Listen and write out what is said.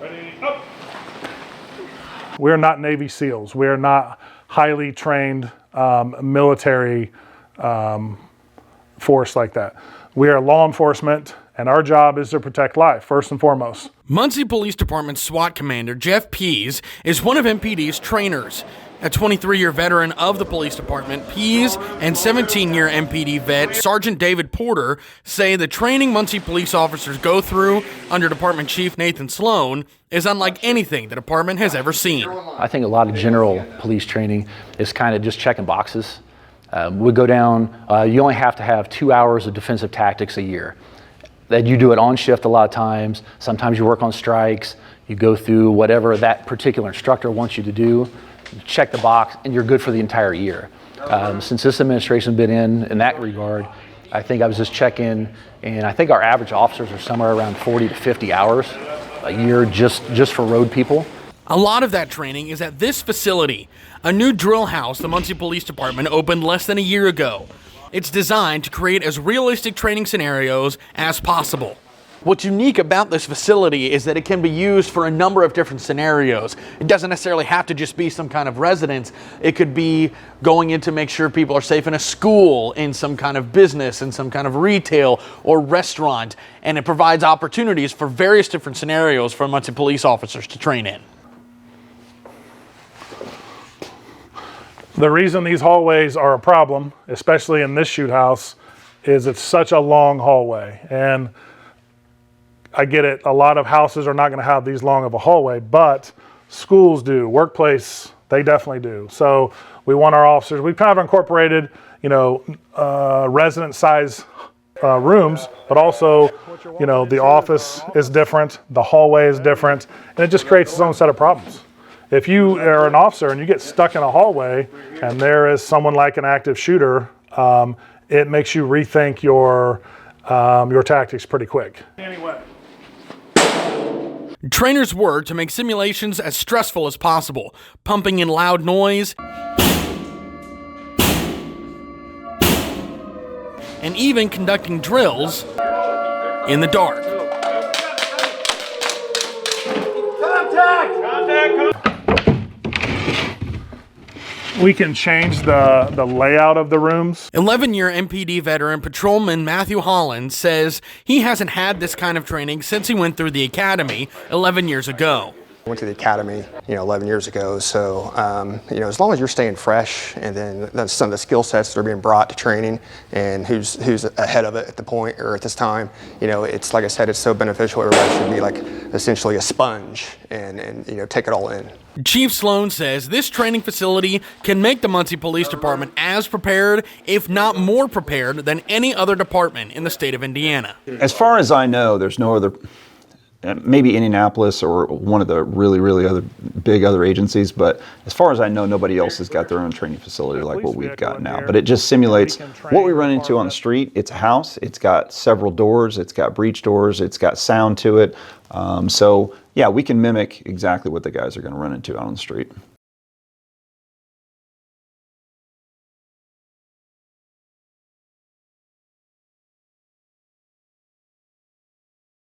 Ready, up. We're not Navy SEALs. We're not highly trained military force like that. We are law enforcement, and our job is to protect life, first and foremost. Muncie Police Department SWAT Commander Jeff Pease is one of MPD's trainers. A 23-year veteran of the police department, Pease and 17-year MPD vet Sergeant David Porter say the training Muncie police officers go through under Department Chief Nathan Sloan is unlike anything the department has ever seen. I think a lot of general police training is kind of just checking boxes. We go down, you only have to have 2 hours of defensive tactics a year. That you do it on shift a lot of times. Sometimes you work on strikes. You go through whatever that particular instructor wants you to do. You check the box, and you're good for the entire year. Since this administration's been in that regard, I think I was just checking, and I think our average officers are somewhere around 40 to 50 hours a year just for road people. A lot of that training is at this facility, a new drill house the Muncie Police Department opened less than a year ago. It's designed to create as realistic training scenarios as possible. What's unique about this facility is that it can be used for a number of different scenarios. It doesn't necessarily have to just be some kind of residence. It could be going in to make sure people are safe in a school, in some kind of business, in some kind of retail or restaurant. And it provides opportunities for various different scenarios for Muncie police officers to train in. The reason these hallways are a problem, especially in this shoot house, is it's such a long hallway. And I get it, a lot of houses are not going to have these long of a hallway, but schools do, workplace, they definitely do. So we want our officers, we've kind of incorporated, resident size rooms, but also, the office is different, the hallway is different, and it just creates its own set of problems. If you are an officer and you get stuck in a hallway and there is someone like an active shooter, it makes you rethink your tactics pretty quick. Anyway. Trainers work to make simulations as stressful as possible, pumping in loud noise, and even conducting drills in the dark. We can change the layout of the rooms. 11-year MPD veteran Patrolman Matthew Holland says he hasn't had this kind of training since he went through the academy 11 years ago. I went to the academy, 11 years ago. So, as long as you're staying fresh, and then some of the skill sets that are being brought to training, and who's ahead of it at the point or at this time, it's like I said, it's so beneficial. Everybody should be like essentially a sponge and take it all in. Chief Sloan says this training facility can make the Muncie Police Department as prepared, if not more prepared, than any other department in the state of Indiana. As far as I know, there's no other. Maybe Indianapolis or one of the really other big agencies, but as far as I know, nobody else has got their own training facility like what we've got now. But it just simulates what we run into on the street. It's a house. It's got several doors. It's got breech doors. It's got sound to it. So yeah, we can mimic exactly what the guys are going to run into out on the street.